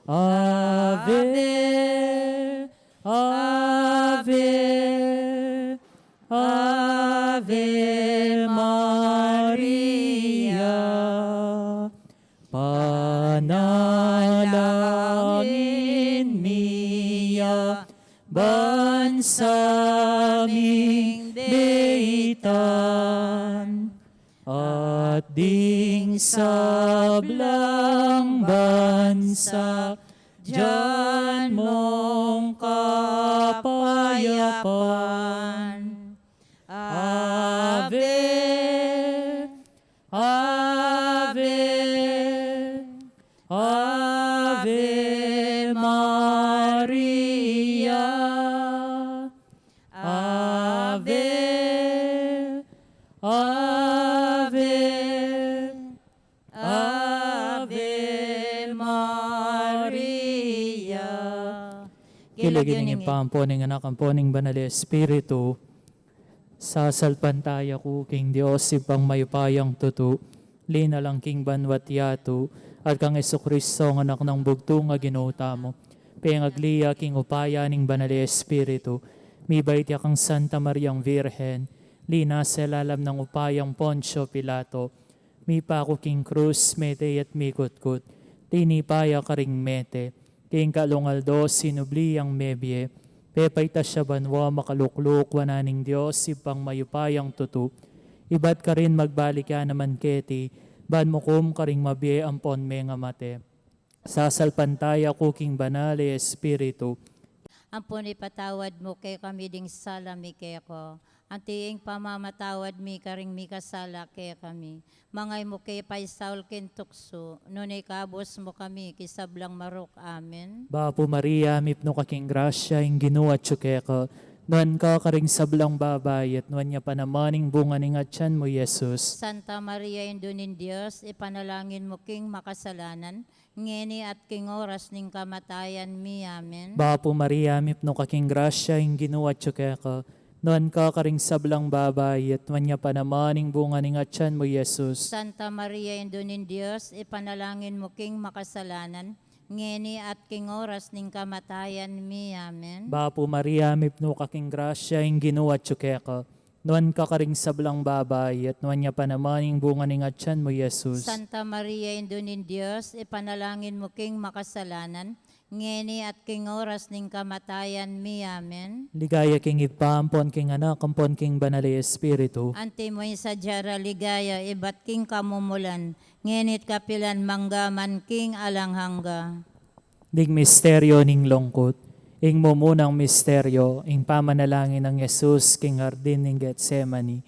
Ave, Ave, Ave Maria. Panalangin niya bansaming deitan at ding sablang bansa diyan mong kapayapaan. Ave, Ave, Ave Maria. Ave, Ave, Ave Maria. Kiligin pamponing anak ang poning banal Espiritu, sasalpantaya ko king Diyos ipang mayupayang tutu, linalang king banwat yatu, at kang Esokristo ng anak ng bugto nga ginuta mo, pengagliya king upaya ning banal Espiritu, mibait ya kang Santa Mariang Virhen, lina sa lalam ng upayang Poncio Pilato, mipa ko king krus, mete at mikutkut, tinipaya karing mete, king kalungaldo sinubliyang mebye, pepay ta siya banwa makalukluk wananing Diyos ipang mayupayang tutu. Ibat ka rin magbalik ya naman keti, ban mo kum karing mabye ampon me nga mate. Sasalpantaya kuking banale Espiritu. Ampun ipatawad mo kay kami ding salami kay ko. Antiing pamamatawad mi karing mi kasala kay kami. Mangay mo kay paisaul ken tukso. Nunay kabos mo kami kisablang marok. Amen. Bapo Maria, mipno kaking grasya, ing ginuat ka. Nuan ka karing sablang babay, at nuan niya panamaning bunga ning atyan mo, Jesus. Santa Maria, Indunin Diyos, ipanalangin mo king makasalanan, ngeni at king oras ning kamatayan mi. Amen. Bapo Maria, mipno kaking grasya, ing ginuat ka. Nuan ka karing sablang babay, at nuan niya panamaning bunga ning atyan mo, Jesus. Santa Maria, Indunin Diyos, ipanalangin mo king makasalanan, ngeni at king oras ning kamatayan mi. Amen. Bapo Maria, mipno kaking grasya, ing ginuat ka. Nuan ka karing sablang babay, at nuan niya panamaning bunga ning atyan mo, Jesus. Santa Maria, Indunin Diyos, ipanalangin mo king makasalanan, ngeni at king oras ning kamatayan mi. Amen. Ligaya king ipampon king anak, ampon king banali Espiritu. Ante mo sa jara ligaya, ibat king kamumulan, ngenit kapilan manggaman king alanghangga. Dig misteryo ning lungkot, ing mumunang misteryo, ing pamanalangin ng Jesus king hardin ning Getsemani.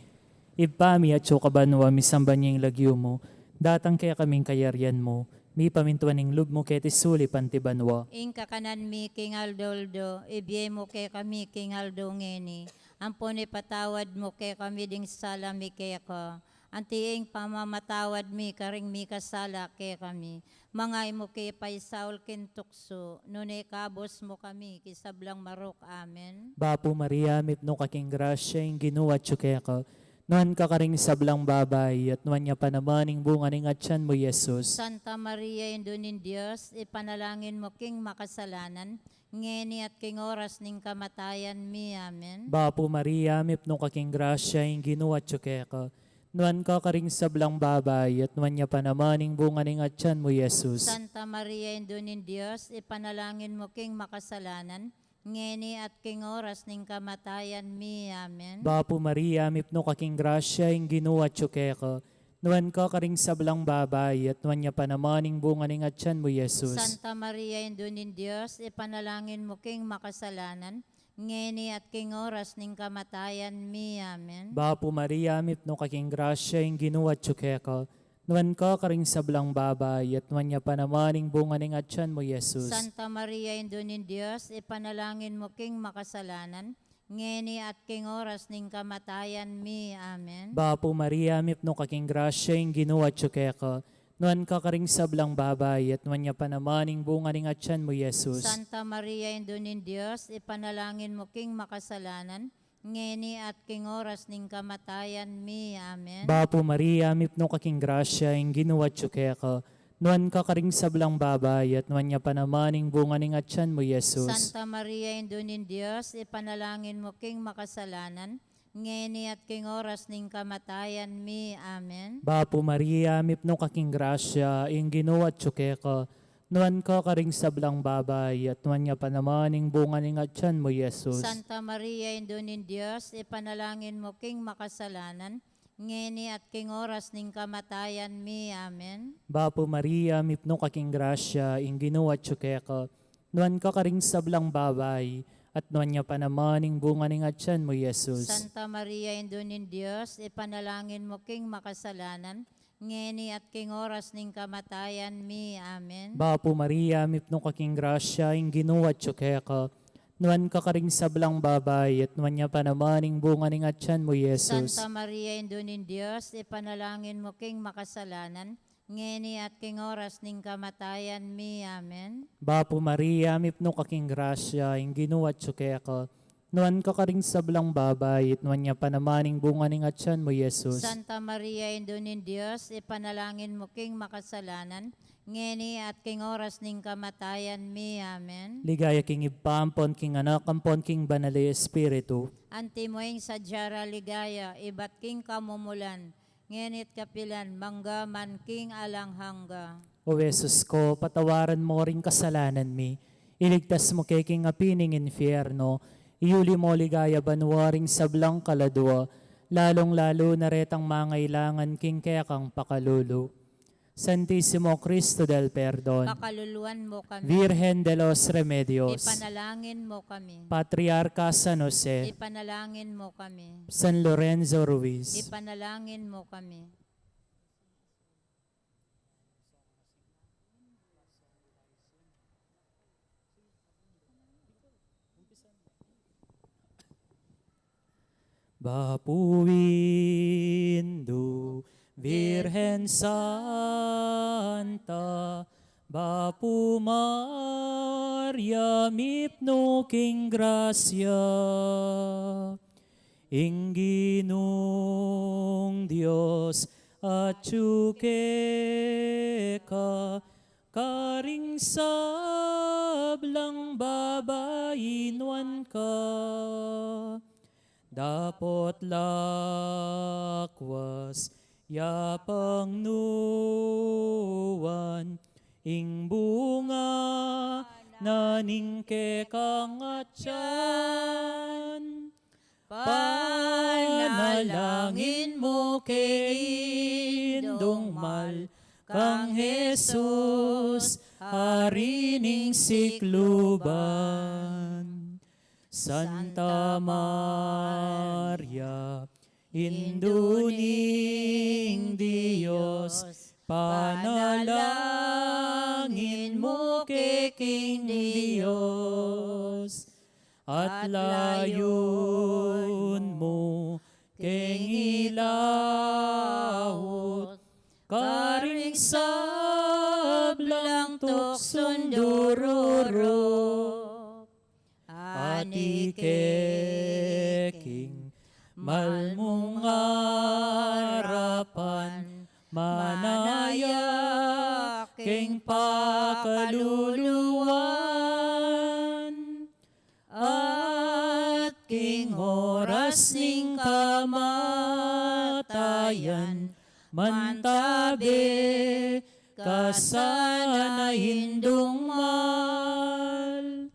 Ipami at sukabanwa misamban niyang lagyo mo, datang kaya kaming kayaryan mo, mi pamintuan ning lub mo kaya tisuli pantibanwa. Ing kakanan mi king aldoldo, ibye mo kay kami king aldo ngeni. Ampon ipatawad mo kay kami ding salami kay ko. Antiing pamamatawad mi karing mi kasala kay kami. Mangay mo kay paisaul ken tukso, nunay kabos mo kami kisablang marok. Amen. Bapo Maria, mipno kaking grasya, ing ginuat ka. Nuan ka karing sablang babay, at nuan niya panamaning bunga ning atyan mo, Jesus. Santa Maria, Indunin Diyos, ipanalangin mo king makasalanan, ngeni at king oras ning kamatayan mi. Amen. Bapo Maria, mipno kaking grasya, ing ginuat ka. Nuan ka karing sablang babay, at nuan niya panamaning bunga ning atyan mo, Jesus. Santa Maria, Indunin Diyos, ipanalangin mo king makasalanan, ngeni at king oras ning kamatayan mi. Amen. Bapo Maria, mipno kaking grasya, ing ginuat ka. Nuan ka karing sablang babay, at nuan niya panamaning bunga ning atyan mo, Jesus. Santa Maria, Indunin Diyos, ipanalangin mo king makasalanan, ngeni at king oras ning kamatayan mi. Amen. Bapo Maria, mipno kaking grasya, ing ginuat ka. Nuan ka karing sablang babay, at nuan niya panamaning bunga ning atyan mo, Jesus. Santa Maria, Indunin Diyos, ipanalangin mo king makasalanan, ngeni at king oras ning kamatayan mi. Amen. Bapo Maria, mipno kaking grasya, ing ginuat ka. Nuan ka karing sablang babay, at nuan niya panamaning bunga ning atyan mo, Jesus. Santa Maria, Indunin Diyos, ipanalangin mo king makasalanan, ngeni at king oras ning kamatayan mi. Amen. Bapo Maria, mipno kaking grasya, ing ginuat ka. Nuan ka karing sablang babay, at nuan niya panamaning bunga ning atyan mo, Jesus. Santa Maria, Indunin Diyos, ipanalangin mo king makasalanan, ngeni at king oras ning kamatayan mi. Amen. Bapo Maria, mipno kaking grasya, ing Ginoo at tsuke ka. Nuan ka karing sablang babay, at nuan niya panamaning bunga ning atyan mo, Jesus. Santa Maria, Indunin Diyos, ipanalangin mo king makasalanan, ngeni at king oras ning kamatayan mi. Amen. Bapo Maria, mipno kaking grasya, ing Ginoo at tsuke ka. Nuan ka karing sablang babay, at nuan niya panamaning bunga ning atyan mo, Jesus. Santa Maria, Indunin Diyos, ipanalangin mo king makasalanan, ngeni at king oras ning kamatayan mi. Amen. Bapo Maria, mipno kaking grasya, ing Ginoo at tsuke ka. Nuan ka karing sablang babay, at nuan niya panamaning bunga ning atyan mo, Jesus. Santa Maria, Indunin Diyos, ipanalangin mo king makasalanan, ngeni at king oras ning kamatayan mi. Amen. Bapo Maria, mipno kaking grasya, ing Ginoo at tsuke ka. Nuan ka karing sablang babay, at nuan niya panamaning bunga ning atyan mo, Jesus. Santa Maria, Indunin Diyos, ipanalangin mo king makasalanan, ngeni at king oras ning kamatayan mi. Amen. Ligaya king ipampon, king anak, ampon, king banali espiritu. Antimoing sadyara ligaya, ibat king kamumulan, ngenit kapilan, mangga man king alanghangga. O Jesus ko, patawaran mo ring kasalanan mi. Iligtas mo kay king apining infierno. Iuli mo ligaya banwaring sablang kaladwa. Lalong-lalo na retang mangailangan king kaya kang pakalulu. Santissimo Cristo del Perdon, Pakaluluan mo kami. Virgen de los Remedios, Ipanalangin mo kami. Patriarca San Jose, Ipanalangin mo kami. San Lorenzo Ruiz, Ipanalangin mo kami. Bapuindo, Virgen Santa, Bapu Maria, mipno king grasya, ing Ginong Dios at tsuke ka, karing sablang babainuan ka. Dapot lakwas, yapang nuwan, ing bunga naning kekang atyan. Panalangin mo kay Indongmal, kang Jesus, hari ning sikluban. Santa Maria, Induning Diyos, panalangin mo kay King Diyos, at layon mo kay ilawot, karing sablang tukson dururo. Ani keking malmong harapan, manaya king pakaluluwan, at king oras ning kamatayan, mantabi kasana hindong mal.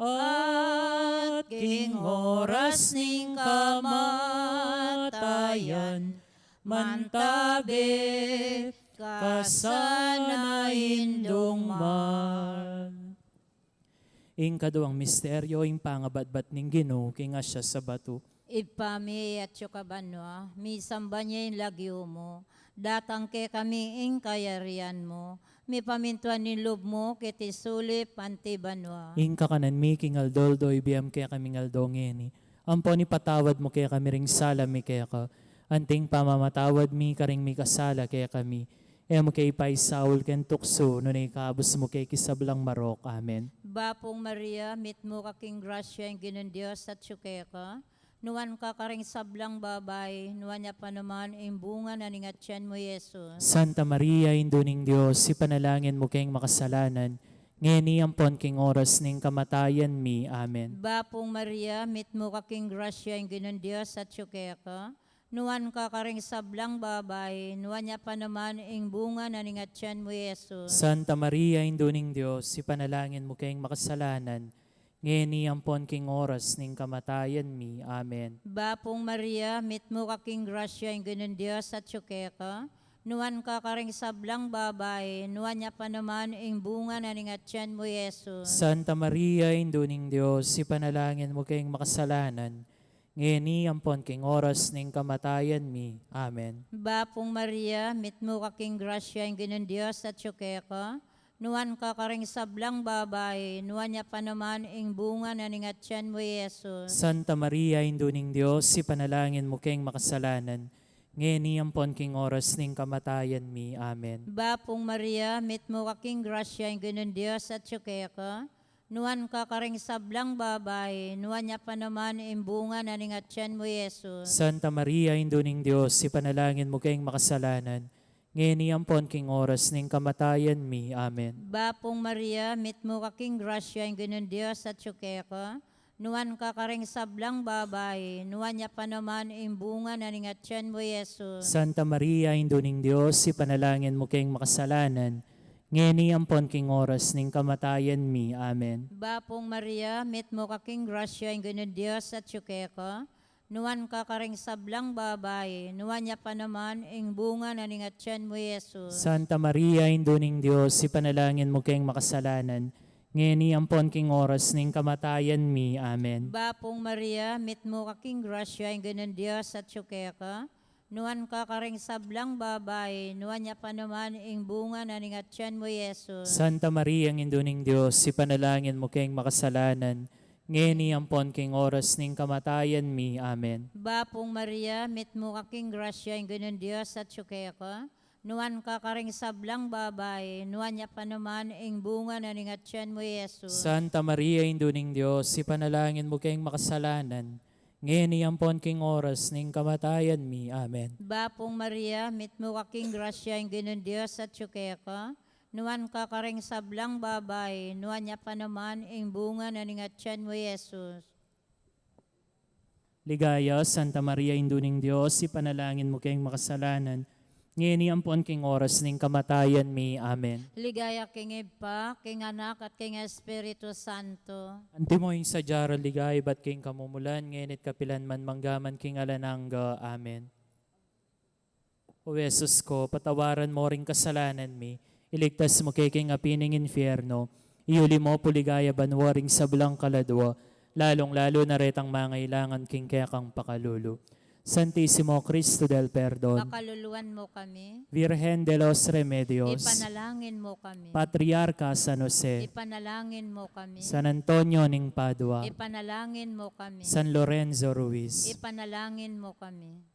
At king oras ning kamatayan, mantabi kasana hindong mal. Ing kaduang misteryo, ing pangabadbat ning Ginoo, king asya sa bato. Ipami at yukabanwa, misamba niya yung lagyo mo, datang ke kami ing kayarian mo, mi pamintuan ni loob mo, kiti sulip antibanwa. Ing kakanan mi, king aldoldo, ibiyam kaya kaming aldongeni. Ampo ni patawad mo kaya kami ring sala mi kaya ka. Anting pamamatawad mi karing mi kasala kaya kami. E mo kay pay Saul ken tukso, no na ikabos mo kay kisablang marok. Amen. Bapong Maria, mit mo kaking grasya yung ginon Diyos at syuke ka, nuan ka karing sablang babay, nuan niya pa naman imbunga na ningatyan mo Yesus. Santa Maria, Induning Diyos, ipanalangin mo kayong makasalanan, ngayon ampon king oras ning kamatayan mi. Amen. Bapong Maria, mit mo kaking grasya yung ginon Diyos at syuke ka. Nuan ka karing sablang babay, nuan niya pa naman imbunga na ningatyan mo Yesus. Santa Maria, Induning Diyos, ipanalangin mo kayong makasalanan, ngayon ampon king oras ning kamatayan mi. Amen. Bapong Maria, mit mo kaking grasya yung ginon Diyos at syuke ka. Nuan ka karing sablang babay, nuan niya pa naman imbunga na ningatyan mo Yesus. Santa Maria, Induning Diyos, ipanalangin mo kayong makasalanan, ngayon ampon king oras ning kamatayan mi. Amen. Bapong Maria, mit mo kaking grasya yung ginon Diyos at syuke ka. Nuan ka karing sablang babay, nuan niya pa naman imbunga na ningatyan mo Yesus. Santa Maria, Induning Diyos, ipanalangin mo kayong makasalanan, ngayon ampon king oras ning kamatayan mi. Amen. Bapong Maria, mit mo kaking grasya yung ginon Diyos at syuke ka. Nuan ka karing sablang babay, nuan niya pa naman imbunga na ningatyan mo Yesus. Santa Maria, Induning Diyos, ipanalangin mo kayong makasalanan, ngayon ampon king oras ning kamatayan mi. Amen. Bapong Maria, mit mo kaking grasya yung ginon Diyos at syuke ka. Nuan ka karing sablang babay, nuan niya pa naman imbunga na ningatyan mo Yesus. Santa Maria, Induning Diyos, ipanalangin mo kayong makasalanan, ngayon ampon king oras ning kamatayan mi. Amen. Bapong Maria, mit mo kaking grasya yung ginon Diyos at syuke ka. Nuan ka karing sablang babay, nuan niya pa naman imbunga na ningatyan mo Yesus. Santa Maria, Induning Diyos, ipanalangin mo kayong makasalanan, ngayon ampon king oras ning kamatayan mi. Amen. Bapong Maria, mit mo kaking grasya yung ginon Diyos at syuke ka. Nuan ka karing sablang babay, nuan niya pa naman imbunga na ningatyan mo Yesus. Santa Maria, Induning Diyos, ipanalangin mo kayong makasalanan, ngayon ampon king oras ning kamatayan mi. Amen. Bapong Maria, mit mo kaking grasya yung ginon Diyos at syuke ka. Nuan ka karing sablang babay, nuan niya pa naman imbunga na ningatyan mo Yesus. Santa Maria, Induning Diyos, ipanalangin mo kayong makasalanan, ngayon ampon king oras ning kamatayan mi. Amen. Bapong Maria, mit mo kaking grasya yung ginon Diyos at syuke ka. Nuan ka karing sablang babay, nuan niya pa naman imbunga na ningatyan mo Yesus. Ligaya, Santa Maria, Induning Diyos, ipanalangin mo kayong makasalanan, ngayon ampon king oras ning kamatayan mi. Amen. Ligaya king Ipa, king Anak at king Espiritu Santo. Antimoy sa jaro ligay, bat king kamumulan, ngayon kapilan man manggaman king alanangga. Amen. O Jesus ko, patawaran mo ring kasalanan mi, iligtas mo kay king apining infierno, iuli mo puligaya banwaring sablang kaladwa, lalong-lalo na retang mangailangan king kaya kang pakalulu. Santissimo Cristo del Perdon, Pakaluluan mo kami, Virgen de los Remedios, ipanalangin mo kami, Patriarca San Jose, ipanalangin mo kami, San Antonio ning Padua, ipanalangin mo kami, San Lorenzo Ruiz, ipanalangin mo kami.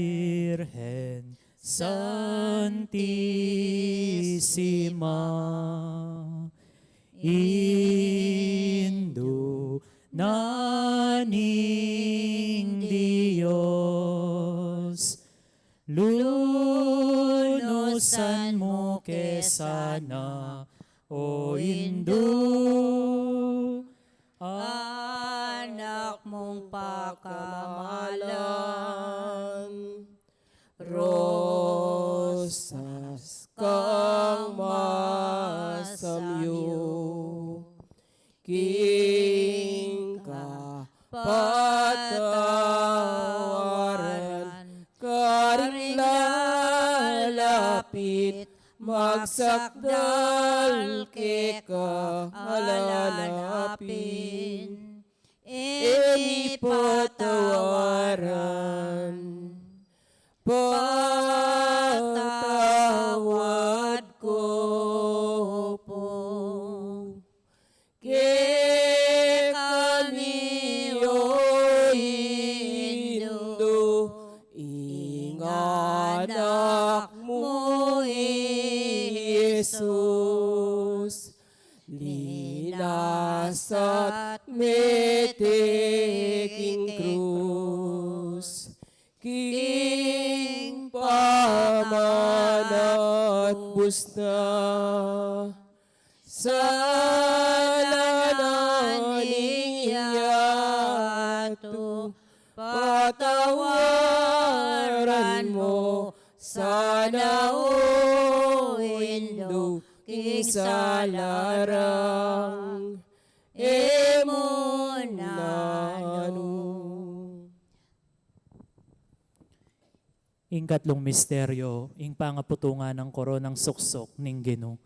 Virgen Santissima, Indo naning Diyos, lunusan mo kesana, o Indo, Anak mong pakamalan, rosas kang masamyo, king ka patawaran, karing lalapit, magsakdal ke ka alalapin. Emi patawaran, patawad ko po. Ke kami, O king pamanat busna salanan niyato patawaran mo sana o Indo king salarang emonano. Ing katlong misteryo, ing pangaputungan ng koronang suksok ning Ginoo.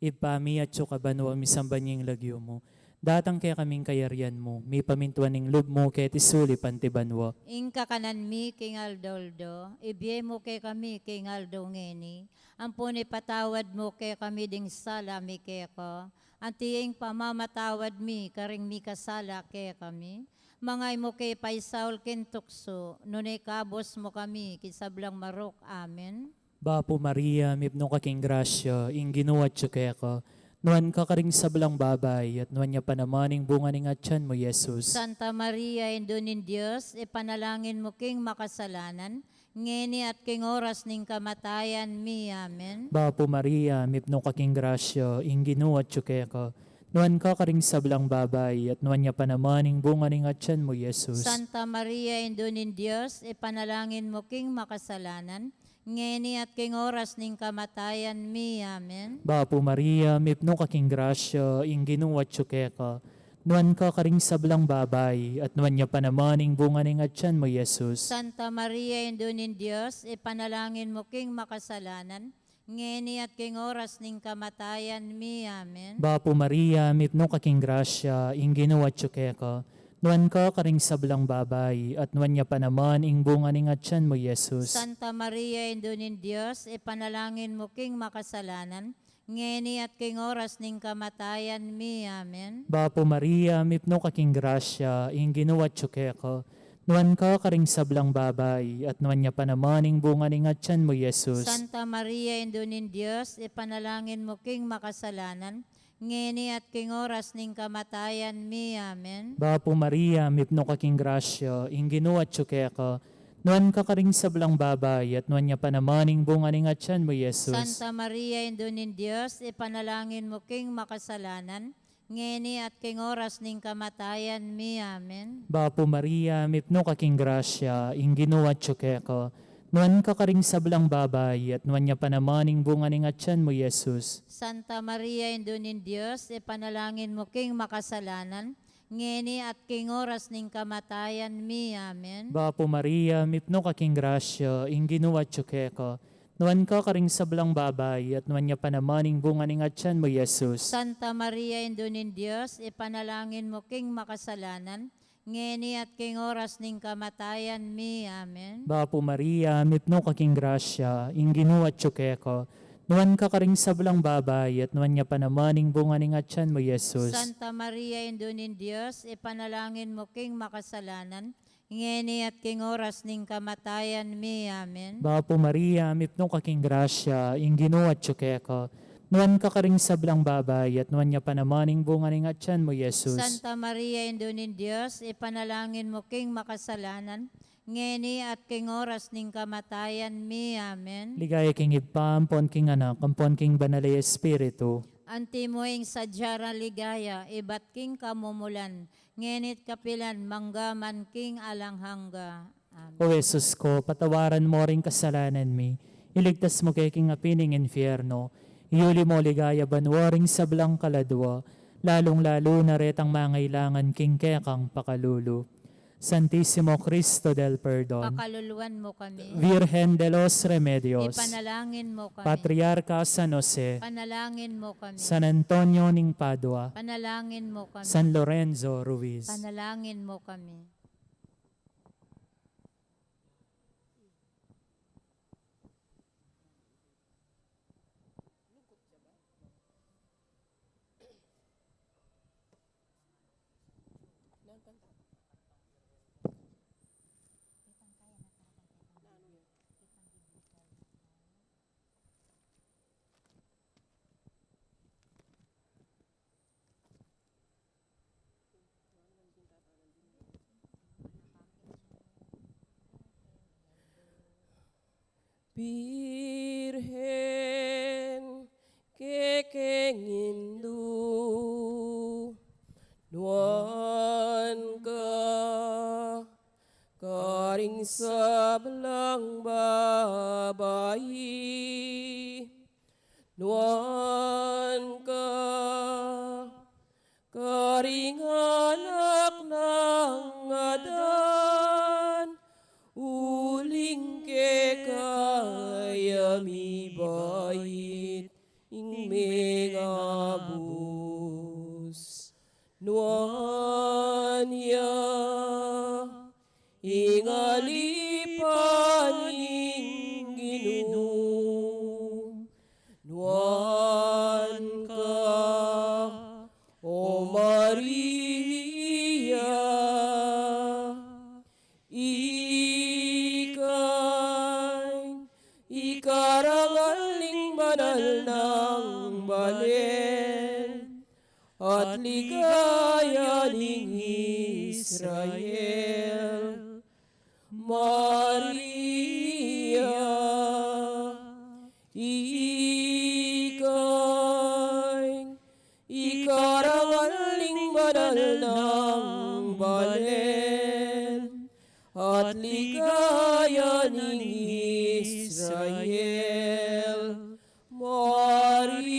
Ipami at kabanwa misambanying lagyo mo. Datang kaya kaming kayarian mo, mi pamintuan ning lub mo kaya tisuli pantibanwa. Ing kakanan mi king aldoldo, ibiye mo kay kami king aldo ngeni. Ampuni patawad mo kay kami ding sala mi kay ko. Antiing pamamatawad mi karing mi kasala kay kami. Mangay mo kay paisaul ken tukso, nunay kabos mo kami kisablang marok. Amen. Bapo Maria, mipno kaking grasya, ing Ginoo at ka. Nuan ka karing sablang babay, at nuan niya panamaning bunga ning atyan mo, Jesus. Santa Maria, Indunin Diyos, ipanalangin mo king makasalanan, ngeni at king oras ning kamatayan mi. Amen. Bapo Maria, mipno kaking grasya, ing Ginoo at ka. Nuan ka karing sablang babay, at nuan niya panamaning bunga ning atyan mo, Jesus. Santa Maria, Indunin Diyos, ipanalangin mo king makasalanan, ngeni at king oras ning kamatayan mi. Amen. Bapo Maria, mipno kaking grasya, ing Ginoo at ka. Nuan ka karing sablang babay, at nuan niya panamaning bunga ning atyan mo, Jesus. Santa Maria, Indunin Diyos, ipanalangin mo king makasalanan, ngeni at king oras ning kamatayan mi. Amen. Bapo Maria, mipno kaking grasya, ing Ginoo at ka. Nuan ka karing sablang babay, at nuan niya panaman ing bunga ning atyan mo, Jesus. Santa Maria, Indunin Diyos, ipanalangin mo king makasalanan, ngeni at king oras ning kamatayan mi. Amen. Bapo Maria, mipno kaking grasya, ing Ginoo at ka. Nuan ka karing sablang babay, at nuan niya panaman ing bunga ning atyan mo, Jesus. Santa Maria, Indunin Diyos, ipanalangin mo king makasalanan, ngeni at king oras ning kamatayan mi. Amen. Bapo Maria, mipno kaking grasya, ing Ginoo at ka. Nuan ka karing sablang babay, at nuan niya panaman ing bunga ning atyan mo, Jesus. Santa Maria, Indunin Diyos, ipanalangin mo king makasalanan, ngeni at king oras ning kamatayan mi. Amen. Bapo Maria, mipno kaking grasya, ing Ginoo at ka. Nuan ka karing sablang babay, at nuan niya panamaning bunga ning atyan mo, Jesus. Santa Maria, Indunin Diyos, ipanalangin mo king makasalanan, ngeni at king oras ning kamatayan mi. Amen. Bapo Maria, mipno kaking grasya, ing Ginoo at ka. Nuan ka karing sablang babay, at nuan niya panamaning bunga ning atyan mo, Jesus. Santa Maria, Indunin Diyos, ipanalangin mo king makasalanan, ngeni at king oras ning kamatayan mi. Amen. Bapo Maria, mipno kaking grasya, ing Ginoo at ka. Nuan ka karing sablang babay, at nuan niya panamaning bunga ning atyan mo, Jesus. Santa Maria, Indunin Diyos, ipanalangin mo king makasalanan, ngeni at king oras ning kamatayan mi. Amen. Bapo Maria, mipno kaking grasya, ing Ginoo at ka. Nuan ka karing sablang babay, at nuan niya panamaning bunga ning atyan mo, Jesus. Santa Maria, Indunin Diyos, ipanalangin mo king makasalanan, ngeni at king oras ning kamatayan mi. Amen. Ligaya king ipa, ampon king anak, ampon king banalay espiritu. Antimoing sadyara ligaya, ibat king kamumulan, ngenit kapilan manggaman king alanghangga. Amen. O Jesus ko, patawaran mo ring kasalanan mi. Iligtas mo kay king apining infierno. Iuli mo ligaya banwaring sablang kaladwa, lalong-lalo na retang mangailangan king kekang pakalulu. Santissimo Cristo del Perdon, Pakaluluan mo kami. Virgen de los Remedios, Ipanalangin mo kami. Patriarca San Jose, Panalangin mo kami. San Antonio ning Padua, Panalangin mo kami. San Lorenzo Ruiz. Panalangin mo kami. Birhen kekengindu nuan ka karing sablang babayi nuan ka karing anak ng adan uling ke kayami bait ing mengabus nuan ya ingalipan ing Ginoo nuan ka o Maria ikarangaling banal ng balen at ligaya ning Israel. Maria, ikarangaling banal ng balen at ligaya ning Israel. Maria,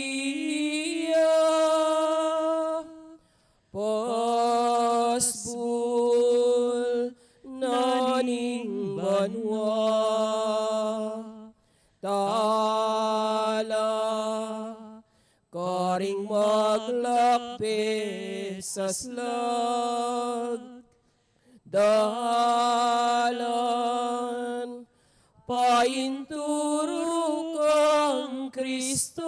pasbul naning banwa, tala karing maglakpe sa slag, dalan painturo kang Kristo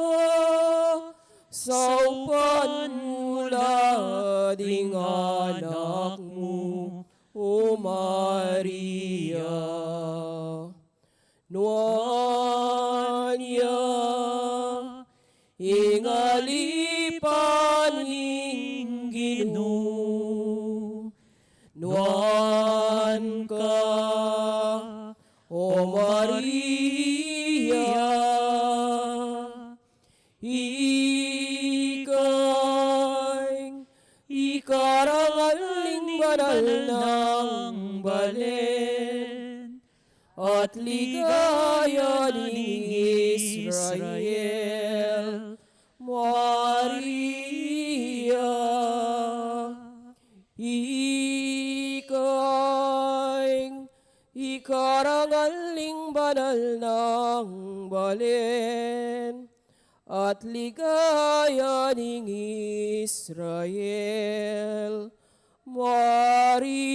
sa upan mula ding anak mo, O Maria. Nuan ya ingalipan ing Ginoo, nuan ka o Maria, ikarangaling banal ng balen at ligaya ning Israel. Maria, ikarangaling banal ng balen at ligaya ning Israel. Maria.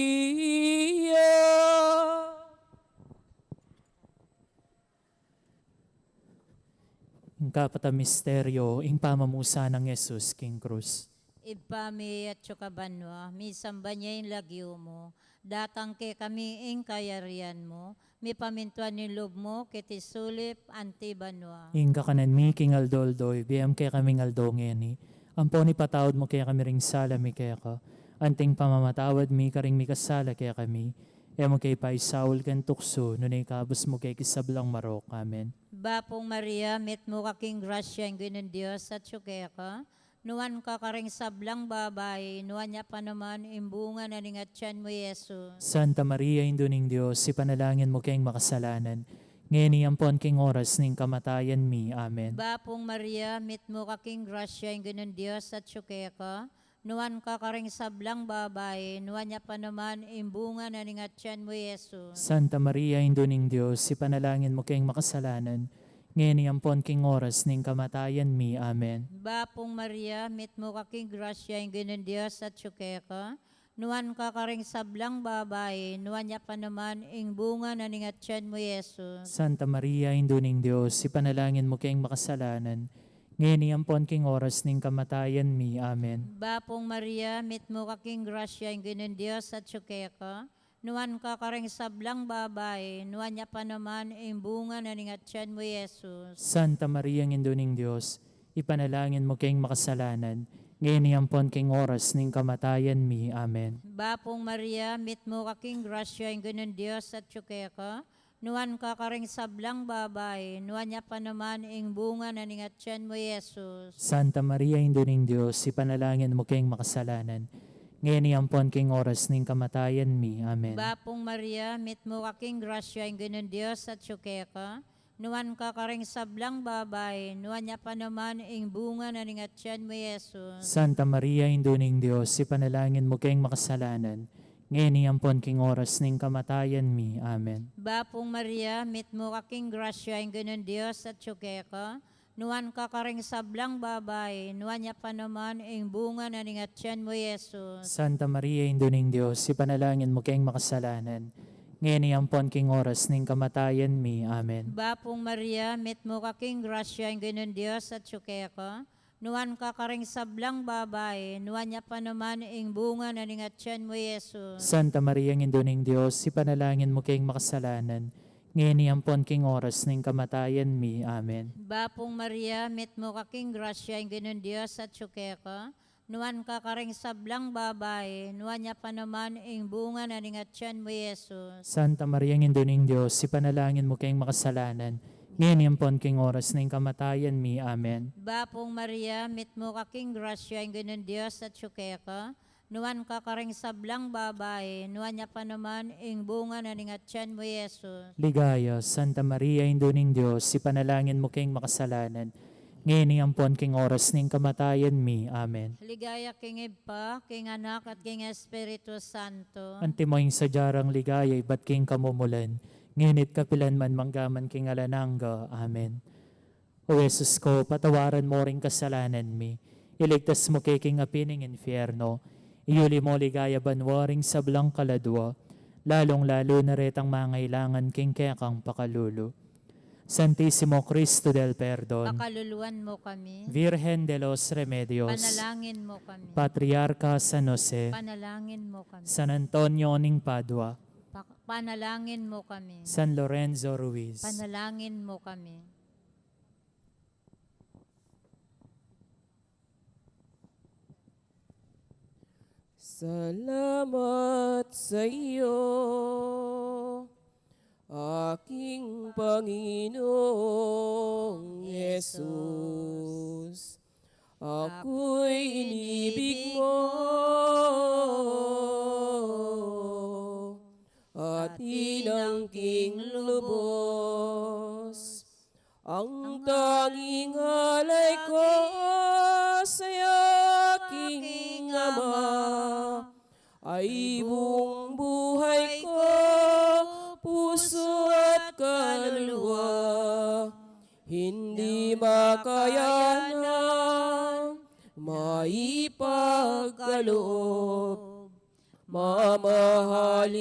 Ang kapata misteryo, ing pamamusa ng Jesus king krus. Ipami at banwa, misamba niya yung lagyo mo, datang ke kami ing kayarian mo, mi pamintuan ni loob mo, kiti sulip anti banwa. Ing kakanan mi king aldoldoy, biyam kaya kaming aldongeni. Amponi patawad mo kaya kami ring sala mi kaya ka. Anting pamamatawad mi karing mi kasala kaya kami. E mo kay paisaul ken tukso, nunay kabus mo kay kisablang marok. Amen. Bapong Maria, met mo kaking grasya ang ginon Diyos at syukaya ka, nuwan ka karing sablang babay, nuwan niya pa naman imbunga na ningat tiyan mo Yesus. Santa Maria, Induning Diyos, ipanalangin mo kayong makasalanan. Ngayon ampon king oras ning kamatayan mi. Amen. Bapong Maria, met mo kaking grasya ang ginon Diyos at syukaya ka, nuwan ka karing sablang babay, nuwan niya pa naman imbunga na ningat tiyan mo Yesus. Santa Maria, Induning Diyos, ipanalangin mo kayong makasalanan. Ngayon ampon king oras ning kamatayan mi. Amen. Bapong Maria, met mo kaking grasya ang ginon Diyos at syukaya ka, nuwan ka karing sablang babay, nuwan niya pa naman ing bunga na ningat tiyan mo Yesus. Santa Maria, Induning Diyos, ipanalangin mo kayong makasalanan. Ngayon ampon king oras ning kamatayan mi. Amen. Bapong Maria, met mo kaking grasya ang ginon Diyos at syukaya ka, nuwan ka karing sablang babay, nuwan niya pa naman ing bunga na ningat tiyan mo Yesus. Santa Maria, Induning Diyos, ipanalangin mo kayong makasalanan. Ngayon ampon king oras ning kamatayan mi. Amen. Bapong Maria, met mo kaking grasya ang ginon Diyos at syukaya ka, nuan ka karing sablang babay, nuan niya pa naman ing bunga na ningatyan mo, Yesus. Santa Maria, Induning Diyos, ipanalangin mo kayong makasalanan. Ngayon iampon king oras ning kamatayan mi. Amen. Bapong Maria, mit mo kaking grasya ing ganun Diyos at syuke ka, nuan ka karing sablang babay, nuan niya pa naman ing bunga na ningatyan mo, Yesus. Santa Maria, Induning Diyos, ipanalangin mo kayong makasalanan. Ngayon iampon king oras ning kamatayan mi. Amen. Bapong Maria, mit mo kaking grasya ing ganun Diyos at syuke ka, nuan ka karing sablang babay, nuan niya pa naman ing bunga na ningatyan mo, Yesus. Santa Maria, Induning Diyos, ipanalangin mo kayong makasalanan. Ngayon iampon king oras ning kamatayan mi. Amen. Bapong Maria, mit mo kaking grasya ing ganun Diyos at syuke ka, nuan ka karing sablang babay, nuan niya pa naman ing bunga na ningatyan mo, Yesus. Santa Maria, Induning Diyos, ipanalangin mo kayong makasalanan. Ngayon iampon king oras ning kamatayan mi. Amen. Bapong Maria, mit mo kaking grasya ing ganun Diyos at syuke ka, nuan ka karing sablang babay, nuan niya pa naman ing bunga na ningatyan mo, Yesus. Santa Maria, Induning Diyos, ipanalangin mo kayong makasalanan. Ngayon iampon king oras ning kamatayan mi. Amen. Bapong Maria, mit mo kaking grasya ing ganun Diyos at syuke ka, nuan ka karing sablang babay, nuan niya pa naman ing bunga na ningatyan mo, Yesus. Ligaya, Santa Maria, Induning Diyos, ipanalangin mo kayong makasalanan. Ngayon iampon king oras ning kamatayan mi. Amen. Ligaya king Iba, king Anak at king Espiritu Santo. Antimoing sadyarang ligaya, iba't king kamumulan. Ngunit kapilan man manggaman king alanangga. Amen. O Jesus ko, patawaran mo ring kasalanan mi. Iligtas mo kay king apining infierno. Iyuli mo ligaya banwaring sablang kaladwa. Lalong-lalo na retang mangailangan king kekang pakalulo. Santisimo Cristo del Perdon. Pakaluluan mo kami. Virgen de los Remedios. Panalangin mo kami. Patriarca San Jose. Panalangin mo kami. San Antonio ning Padua. Panalangin mo kami. San Lorenzo Ruiz. Panalangin mo kami. Salamat sa iyo, aking Panginoong Yesus. Ako'y inibig mo at inangking lubos. Ang tanging alay ko sa aking Ama ay buong buhay ko, puso at kaluluwa. Hindi makayanan maipagkaloob. Mamahaling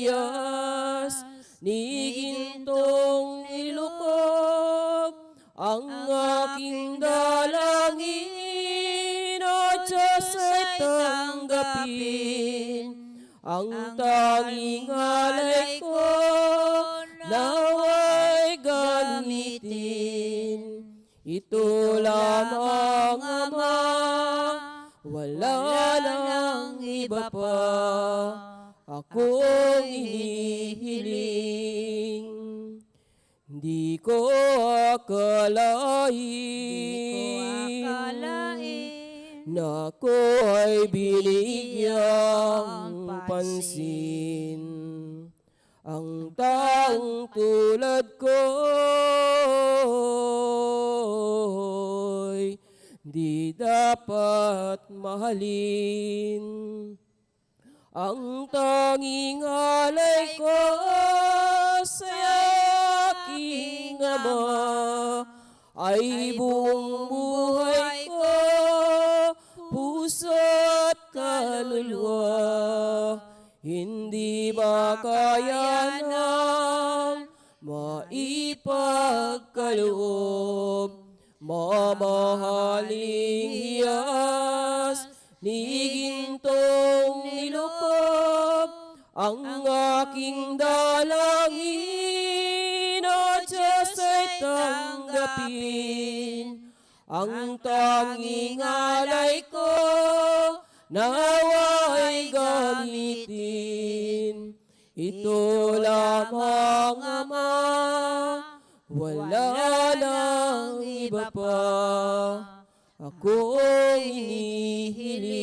Iyas, ni gintong nilukob, ang aking dalangin o Diyos ay tanggapin. Ang tanging alay ko naway gamitin. Ito lamang, Ama, wala nang iba pa akong hinihiling. Di ko akalain na ako ay binigyang pansin. Ang taong tulad ko'y di dapat mahalin. Ang tanging alay ko sa aking Ama ay buong buhay ko, puso at kaluluwa. Hindi makayanan maipagkaloob. Mamahaling Iyas, ni gintong nilukob, ang aking dalangin o Diyos ay tanggapin. Ang tanging alay ko naway gamitin. Ito lamang, Ama, wala nang iba pa akong hinihiling.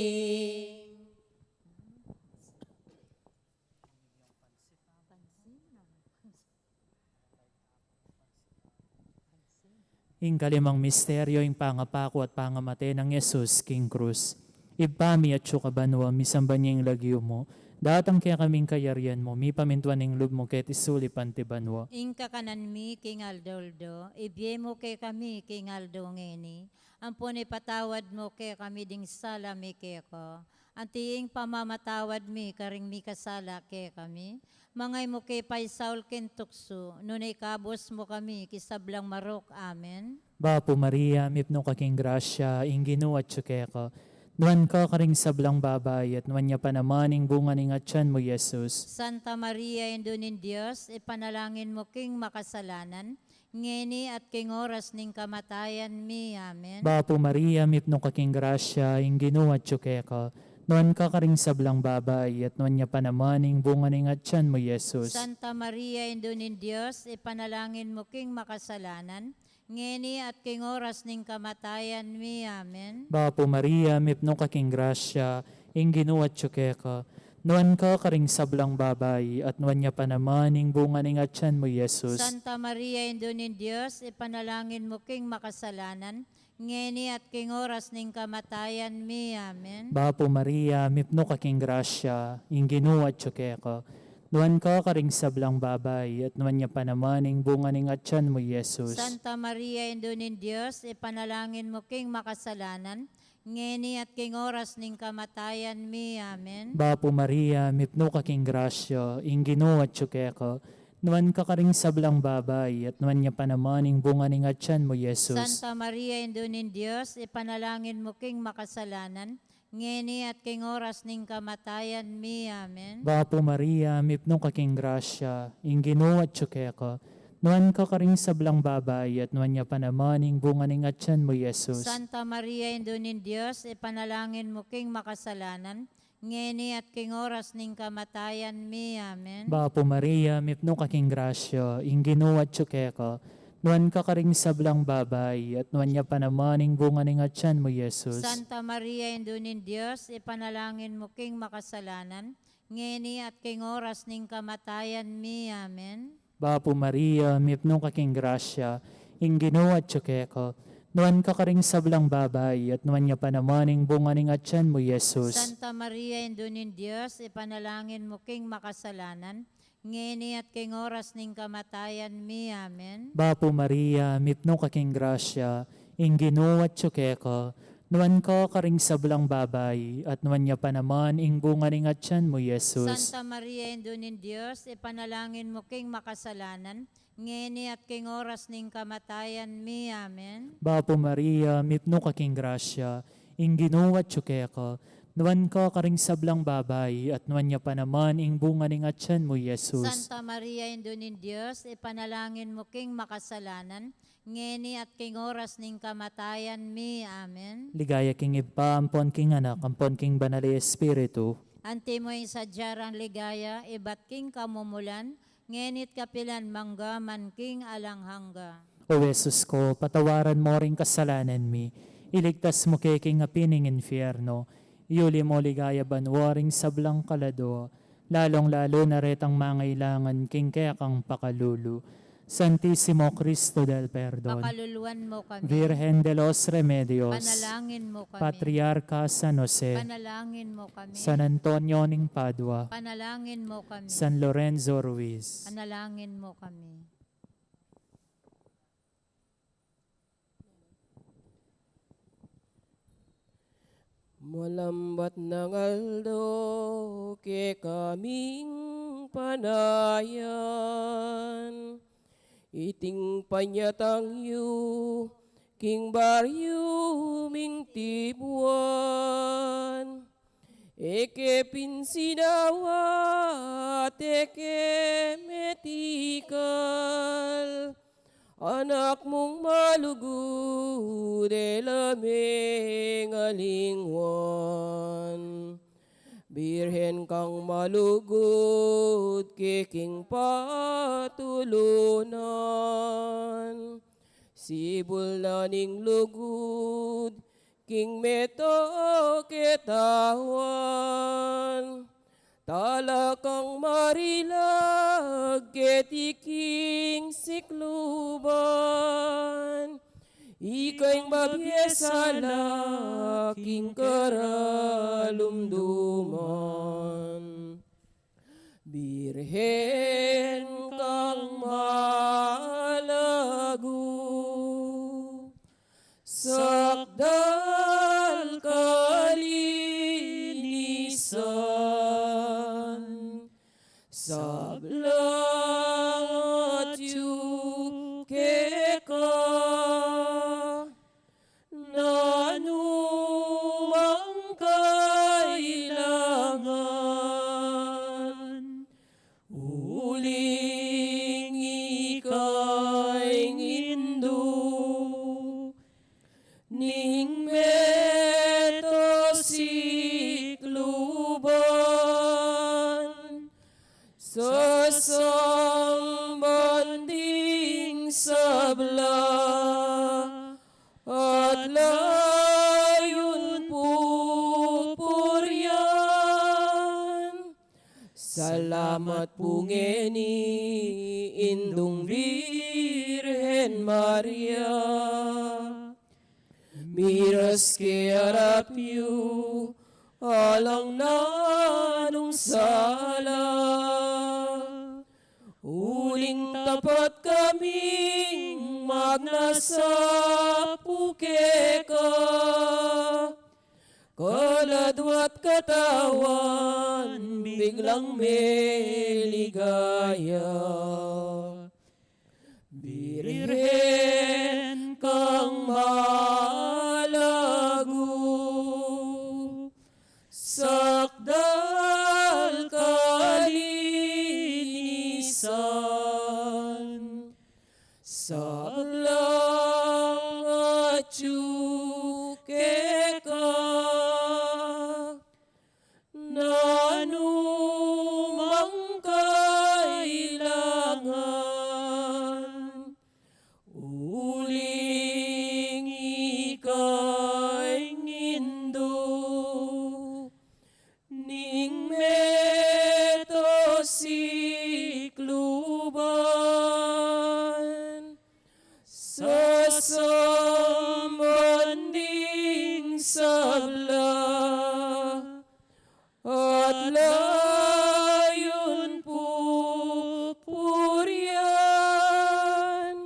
Ing kalimang misteryo, ing pangapako at pangamate ng Yesus, King Cruz. Ibpami at syukabanwa, misamba niya yung lagyo mo. Datang kaya kaming kayarian mo, mi pamintuan ng lub mo ket isuli pantibanwa. Ing kakanan mi, King Aldoldo, ibye mo kay kami, King Aldo ngeni. Ampun ipatawad mo kay kami ding sala mi kay ko. Antiing pamamatawad mi, karing mi kasala kay kami. Mangay mo kay Paisaul kentukso, nunay kabos mo kami, kisablang marok, amen. Bapo Maria, mipno kaking grasya, ing ginuat syukeko. Nuan ka karing sablang babay, at nuan niya pa naman ing bunga ning atyan mo, Jesus. Santa Maria, Indunin Diyos, ipanalangin mo king makasalanan, ngeni at king oras ning kamatayan mi, amen. Bapo Maria, mipno kaking grasya, ing ginuat syukeko. Nuan ka karing sablang babay, at nuan niya pa naman ing bunga ning atyan mo, Jesus. Santa Maria, Indunin Diyos, ipanalangin mo king makasalanan, ngeni at king oras ning kamatayan mi, amen. Bapo Maria, mipno kaking grasya, ing ginuat syukeko. Nuan ka karing sablang babay, at nuan niya pa naman ing bunga ning atyan mo, Jesus. Santa Maria, Indunin Diyos, ipanalangin mo king makasalanan, ngeni at king oras ning kamatayan mi, amen. Bapo Maria, mipno kaking grasya, ing ginuat syukeko. Nuan ka karing sablang babay, at nuan niya pa naman ing bunga ning atyan mo, Jesus. Santa Maria, Indunin Diyos, ipanalangin mo king makasalanan, ngeni at king oras ning kamatayan mi, amen. Bapo Maria, mipno kaking grasya, ing ginuat syukeko. Nuan ka karing sablang babay, at nuan niya pa naman ing bunga ning atyan mo, Jesus. Santa Maria, Indunin Diyos, ipanalangin mo king makasalanan, ngeni at king oras ning kamatayan mi, amen. Bapo Maria, mipno kaking grasya, ing ginuat syukeko. Nuan ka karing sablang babay, at nuan niya pa naman ing bunga ning atyan mo, Jesus. Santa Maria, Indunin Diyos, ipanalangin mo king makasalanan, ngeni at king oras ning kamatayan mi, amen. Bapo Maria, mipno kaking grasya, ing ginuat syukeko. Nuan ka karing sablang babay, at nuan niya pa naman ing bunga ning atyan mo, Jesus. Santa Maria, Indunin Diyos, ipanalangin mo king makasalanan, ngeni at king oras ning kamatayan mi, amen. Bapo Maria, mipno kaking grasya, ing ginuat syukeko. Nuan ka karing sablang babay, at nuan niya pa naman ing bunga ning atyan mo, Jesus. Santa Maria, Indunin Diyos, ipanalangin mo king makasalanan, ngeni at king oras ning kamatayan mi, amen. Bapo Maria, mipno kaking grasya, ing ginuat syukeko. Nuan ka karing sablang babay, at nuan niya pa naman ing bunga ning atyan mo, Jesus. Santa Maria, Indunin Diyos, ipanalangin mo king makasalanan, ngeni at king oras ning kamatayan mi, amen. Bapo Maria, mipno kaking grasya, ing ginuat syukeko. Nuan ka karing sablang babay, at nuan niya pa naman ing bunga ning atyan mo, Jesus. Santa Maria, Indunin Diyos, ipanalangin mo king makasalanan, ngeni at king oras ning kamatayan mi, amen. Ligaya king iba, ampon king anak, ampon king banali espiritu. Ante mo yung sadyarang ligaya, ibat king kamumulan, ngenit kapilan mangga man king alanghangga. O Jesus ko, patawaran mo ring kasalanan mi, iligtas mo kay king apining infierno, iuli mo ligaya banwaring sablang kalado, lalong-lalo na retang mangailangan king kaya kang pakalulu. Santissimo Cristo del Perdon, Pakaluluan mo kami. Virgen de los Remedios, Panalangin mo kami. Patriarca San Jose, Panalangin mo kami. San Antonio ning Padua, Panalangin mo kami. San Lorenzo Ruiz. Panalangin mo kami. Malambat ng aldo ke kaming panayan. Iting panyatang yu, king baryo ming tibuan. Eke pinsinawa, teke metikal. Anak mong malugod, laming alingwan. Birhen kang malugod, kiking patulunan. Sibul na ning lugod, king meto ketawan. Talakang marilag, ketiking sikluban. Ika'y mabiesala, king karalumduman. Birhen kang malago, sakdal kalinisan, sablang at yuke ka, nanumang kailangan, uling ika'y ngindo, ning meto sikluban, sa sambanding sabla, at layon pupuryan. Salamat pungeni, indong Birhen Maria. Miras ke arapyo, alang nanong sala. Uling tapat kaming magnasapuke ka, kaladwat katawan, biglang meligaya. Birhen kang malago, sakdal kalinisan, sablang at yuke ka, nanumang kailangan, uling ika'y ngindo, ning meto sikluban, sa sambanding sabla, at layon pupuryan.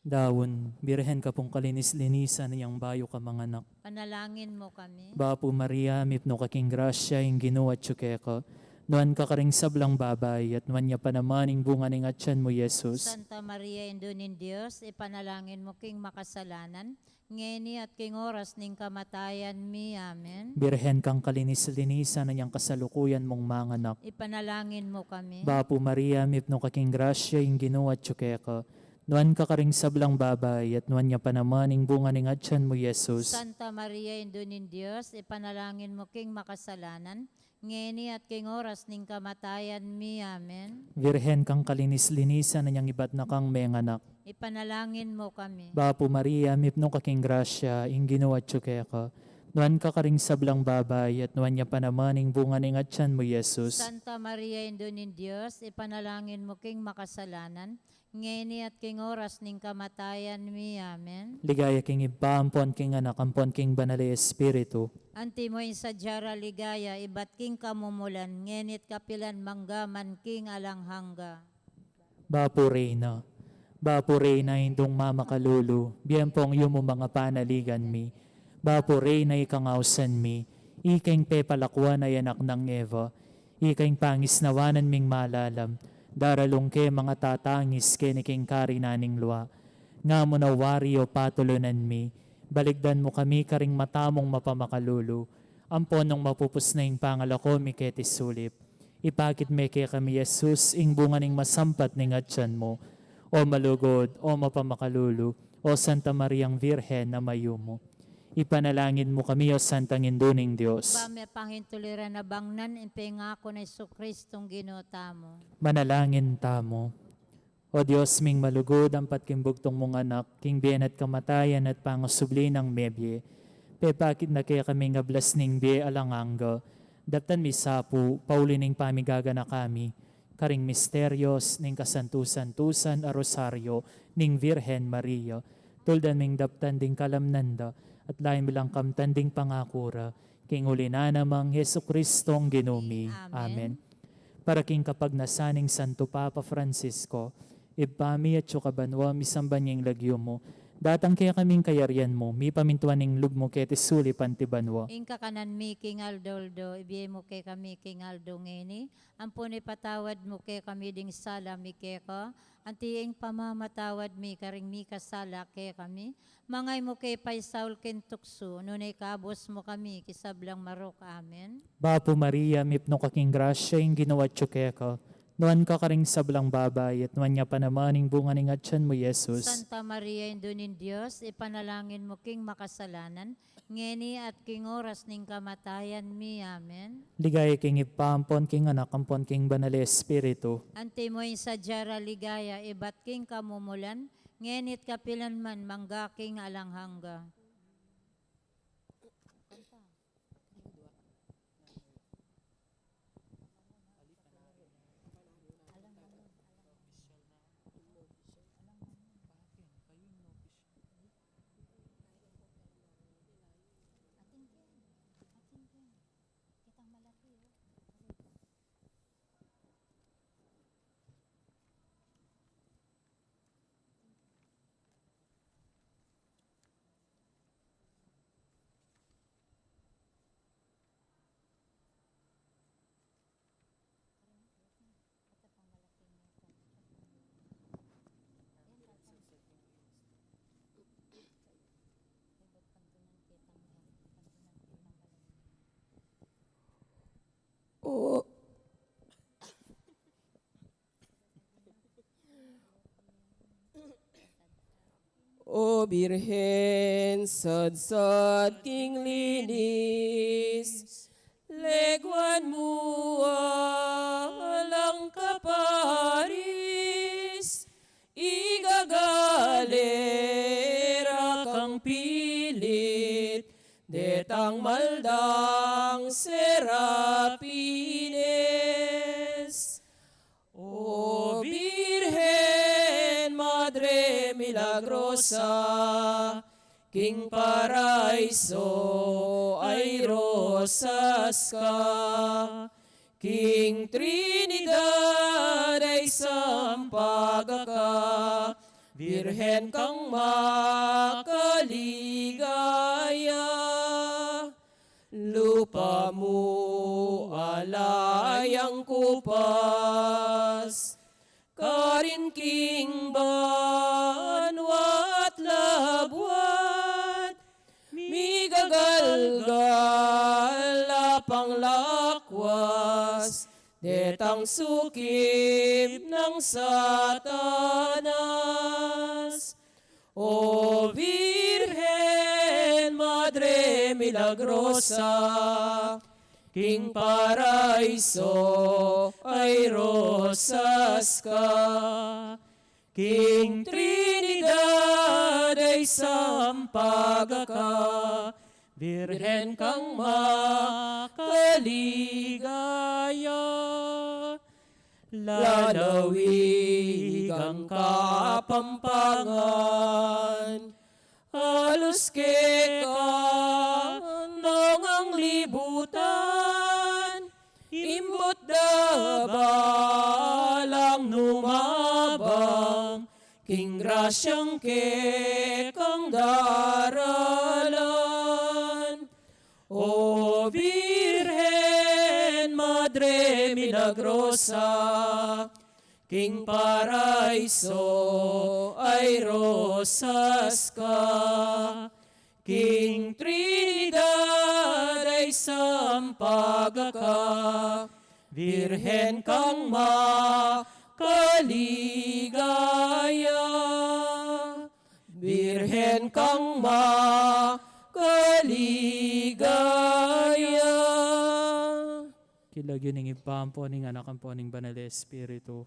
Dawon, Birhen ka pong kalinis-linisan niyang bayo ka mga anak. Panalangin mo kami. Bapo Maria, mipno kaking grasya, yung ginawa tsuke ka. Nuan ka karing sablang babay, at nuan niya pa naman yung bunga ng atyan mo, Jesus. Santa Maria, Indunin Diyos, ipanalangin mo king makasalanan, ngeni at king oras ning kamatayan mi. Amen. Birhen kang kalinis-linisan niyang kasalukuyan mong mga anak. Ipanalangin mo kami. Bapo Maria, mipno kaking grasya, yung ginawa tsuke ka. Nuan ka karing sablang babay, at nuan niya pa naman yung bunga ng atyan mo, Jesus. Santa Maria, Indunin Diyos, ipanalangin mo king makasalanan, ngeni at king oras ning kamatayan mi. Amen. Birhen kang kalinis-linisan niyang iba't na kang mga anak. Ipanalangin mo kami. Bapo Maria, mipno kaking grasya, yung ginawa tsuke ka. Nuan ka karing sablang babay, at nuan niya pa naman yung bunga ng atyan mo, Jesus. Santa Maria, Indunin Diyos, ipanalangin mo king makasalanan, ngeni at king oras ning kamatayan mi. Amen. Ligaya king iba, ampon king anak, ampon king banali espiritu. Anti mo sa jara ligaya, ibat king kamumulan, ngenit kapilan manggaman king alanghangga. Bapo Reyna, indong mama kalulu, biyempong yumo mga panaligan mi. Bapo Reyna ikangausan mi, ikaing pepalakwan ay anak ng Eva, ikaing pangis nawanan ming malalam, daralong ke mga tatangis keniking karinaning luwa. Nga mo na wario patulunan mi, baligdan mo kami karing matamong mapamakalulu, ampon nung mapupus na yung pangalako mi ketis sulip. Ipakit me kay kami Jesus, ing bunga ning masampat ning atyan mo, o malugod, o mapamakalulu, o Santa Mariang Virhen na mayumo. Ipanalangin mo kami o Santang Induning Diyos. Bame pangintulira na bangnan, impengako na Isu Kristong ginota mo. Manalangin tamo. O Diyos ming malugod ang patkimbugtong mong anak, king bien at kamatayan at pangusubli ng mebye. Pepakit na kaya kami ngablas ning bie alanganga. Daptan mi sapu, pauli ning pamigaga na kami. Karing misteryos, ning kasantusan-tusan a rosaryo, ning Virhen Maria. Tuldan ming daptan ding kalamnanda, at lain bilang kamtanding pangakura, king uli na namang Hesu Kristong ginumi. Amen. Para king kapag nasaning Santo Papa Francisco, ibpami at sukabanwa misamban niyang lagyo mo, datang kaya kaming kayarian mo, mi pamintuan ning lub mo kete suli pantibanwa. Ingka kanan mi king Aldoldo, ibiye mo kay kami king Aldo ngeni, ampun ipatawad mo kay kami ding sala mi kay ka, antiing pamamatawad mi karing mi kasala kay kami, mangay mo kay Paisaul kentukso, nunay kabos mo kami kisablang marok. Amen. Bapo Maria, mipno kaking grasya yung ginawa ka, nuan ka karing sablang babay, at nuan niya pa naman yung bunga ning atyan mo, Yesus. Santa Maria, Indunin Diyos, ipanalangin mo king makasalanan, ngeni at king oras ning kamatayan mi. Amen. Ligaya king ipampon, king anak, ampon king banal espiritu. Ante mo yung sadyara ligaya, ibat king kamumulan, ngenit kapilan man mangga king alanghangga. O O Birhen, sad king linis, legwan mo alang kaparis, igagalera kang pilit, detang maldang serapines. O Virgen Madre Milagrosa, King Paraiso ay rosas ka, King Trinidad ay sampaga ka, Virgen kang makaligaya. Lupa mo alayang kupas, karin king banwa at labuat, migagalgal lapang lakwas, detang sukib ng Satanas. O Virgen Madre Milagrosa, King Paraiso ay rosas ka, King Trinidad ay sampaga ka, Virgen kang makaligaya. Lalawig ang kapampangan, halos nong ang libutan, imbot dabalang numabang, king grasyang kekang daralan. O Virgen Madre Milagrosa, King Paraiso ay rosas ka, King Trinidad ay sampaga ka, Virgen kang makaligaya, Virgen kang makaligaya. lagyo ning ipampo ning anak po ning Banal Espiritu.